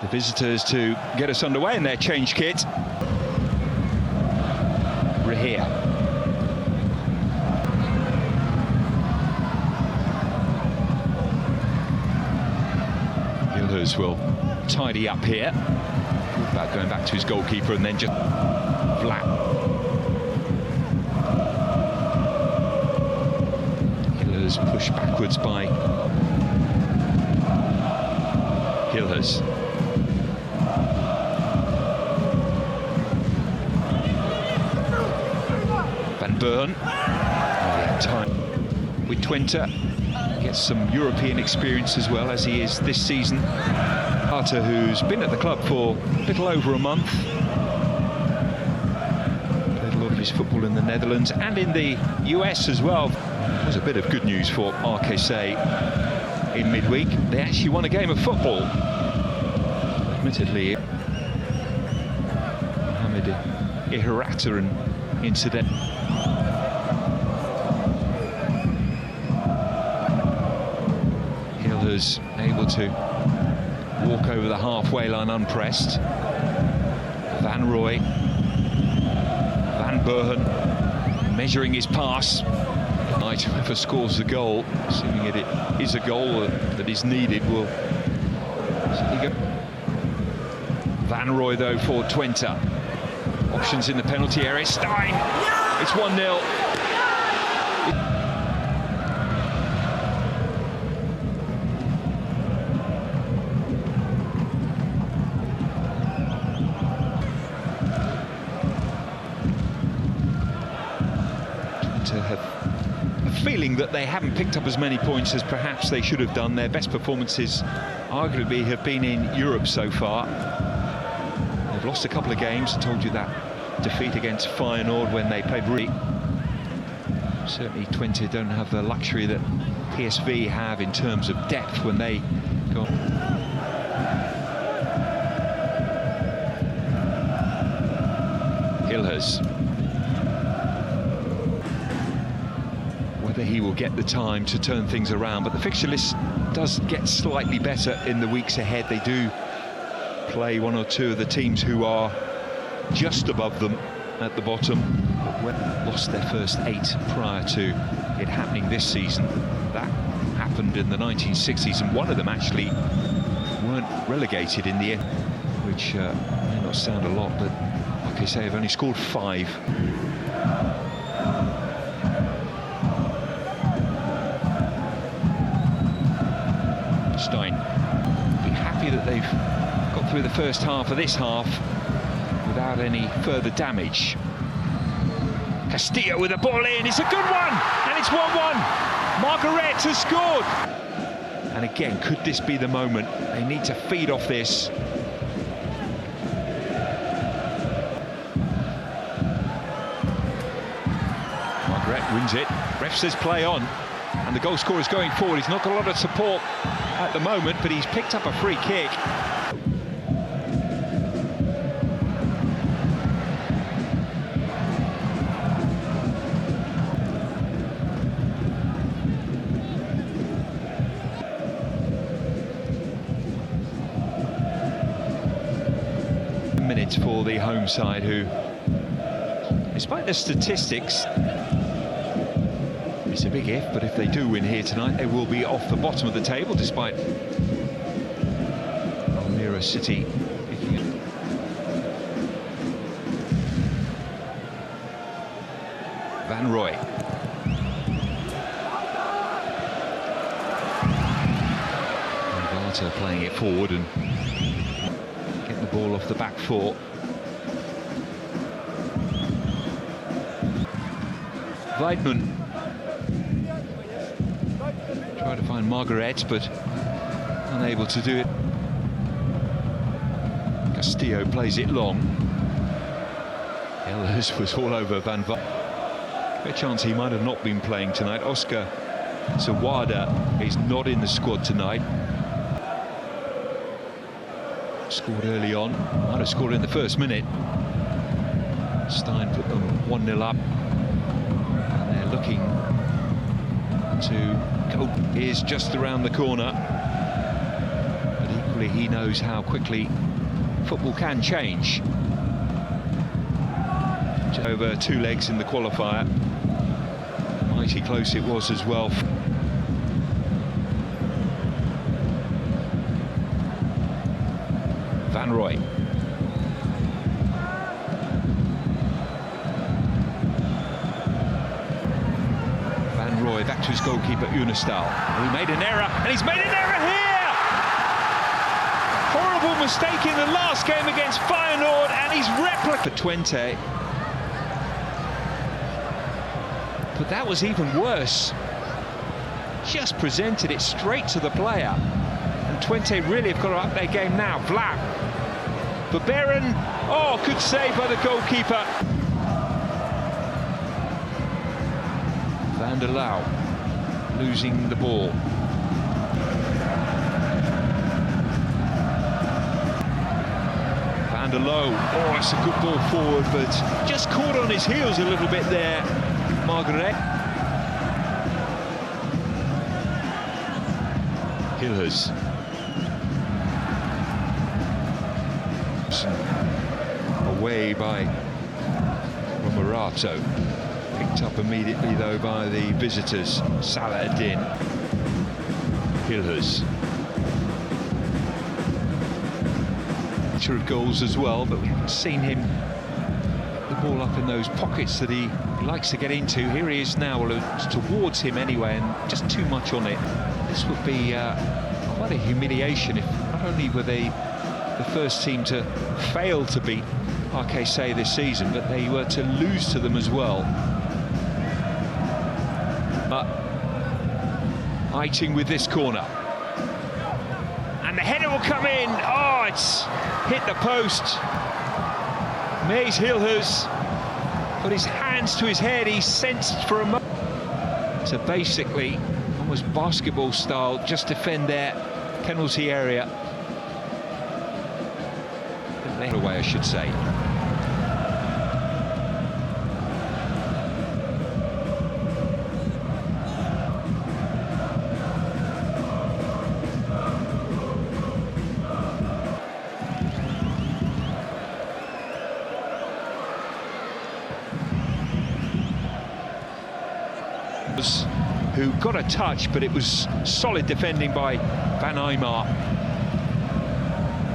The visitors to get us underway in their change kit. Rahir. Hilgers will tidy up here. About going back to his goalkeeper and then just flat. Hilgers pushed backwards by Hilgers. Van Burn. Time with Twente. Gets some European experience as well, as he is this season. Carter, who's been at the club for a little over a month. Played a lot of his football in the Netherlands and in the US as well. It was a bit of good news for RKC in midweek. They actually won a game of football. Admittedly, Mohamed Ihirata and incident. Hilgers able to walk over the halfway line unpressed. Van Rooij, Van Burhen measuring his pass. Knight, whoever scores the goal, assuming it is a goal that is needed, will go. Van Rooij though for Twente. Options in the penalty area. Stein! It's 1-0. To have a feeling that they haven't picked up as many points as perhaps they should have done. Their best performances arguably have been in Europe so far. They've lost a couple of games. I told you that defeat against Feyenoord when they played really. Certainly Twente don't have the luxury that PSV have in terms of depth when they go. Hilgers. Whether he will get the time to turn things around, but the fixture list does get slightly better in the weeks ahead. They do play one or two of the teams who are just above them at the bottom, but lost their first 8 prior to it happening this season. That happened in the 1960s, and one of them actually weren't relegated in the end, which may not sound a lot, but like I say, have only scored 5. Stein be happy that they've got through the first half of this half without any further damage. Castillo with the ball in, it's a good one, and it's 1-1. Margaret has scored. And again, could this be the moment? They need to feed off this. Margaret wins it, ref says play on, and the goal scorer is going forward. He's not got a lot of support at the moment, but he's picked up a free kick. Minutes for the home side, who, despite the statistics, it's a big if, but if they do win here tonight, they will be off the bottom of the table, despite Hampir Cetak picking it. Van Rooij. Carter playing it forward and getting the ball off the back foot. Weidman try to find Margaret, but unable to do it. Castillo plays it long. Hilgers was all over Van Weidman. Fair chance he might have not been playing tonight. Oscar Zawada is not in the squad tonight. Scored early on, might have scored in the first minute. Stein put them 1-0 up. And they're looking to go. Is just around the corner. But equally Equally, he knows how quickly football can change. Just over 2 legs in the qualifier. Mighty close it was as well. Van Rooij. Van Rooij back to his goalkeeper Unestal. He made an error, and he's made an error here! Horrible mistake in the last game against Feyenoord, and he's replicated for Twente. But that was even worse. Just presented it straight to the player. And Twente really have got to up their game now. Vlak. Verberen. Oh, good save by the goalkeeper. Van der Lauw losing the ball. Van der Lauw. Oh, that's a good ball forward, but just caught on his heels a little bit there. Margaret. Hilgers. Away by Romerato. Picked up immediately though by the visitors. Salah-Eddin. Hilgers. Of goals as well, but we haven't seen him the ball up in those pockets that he likes to get into. Here he is now, well, it's towards him anyway, and just too much on it. This would be quite a humiliation if not only were they the first team to fail to beat RKC this season, but they were to lose to them as well. But Eiting with this corner. And the header will come in. Oh, it's hit the post. Mees Hilgers put his hands to his head. He sensed for a moment. So basically, almost basketball style, just defend their penalty area. Away, I should say. Who got a touch, but it was solid defending by Van Aymar,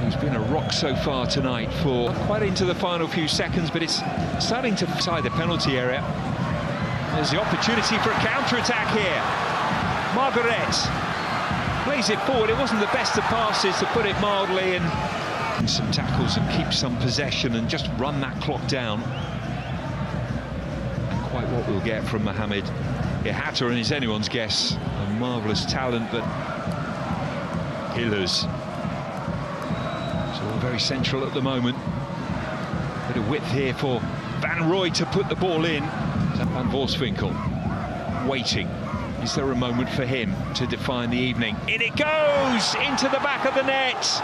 who's been a rock so far tonight for quite into the final few seconds, but it's starting to side the penalty area. There's the opportunity for a counter-attack here. Margaret plays it forward. It wasn't the best of passes, to put it mildly, and some tackles and keep some possession and just run that clock down. And quite what we'll get from Mohamed Hatter, and it's anyone's guess. A marvellous talent, but Hilgers. It's all very central at the moment. Bit of width here for Van Rooij to put the ball in. Van Voorswinkel waiting. Is there a moment for him to define the evening? In it goes! Into the back of the net!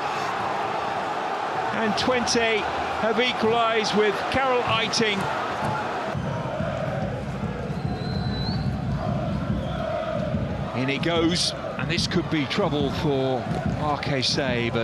And Twente have equalised with Karel Eiting. In it goes, and this could be trouble for RKC, but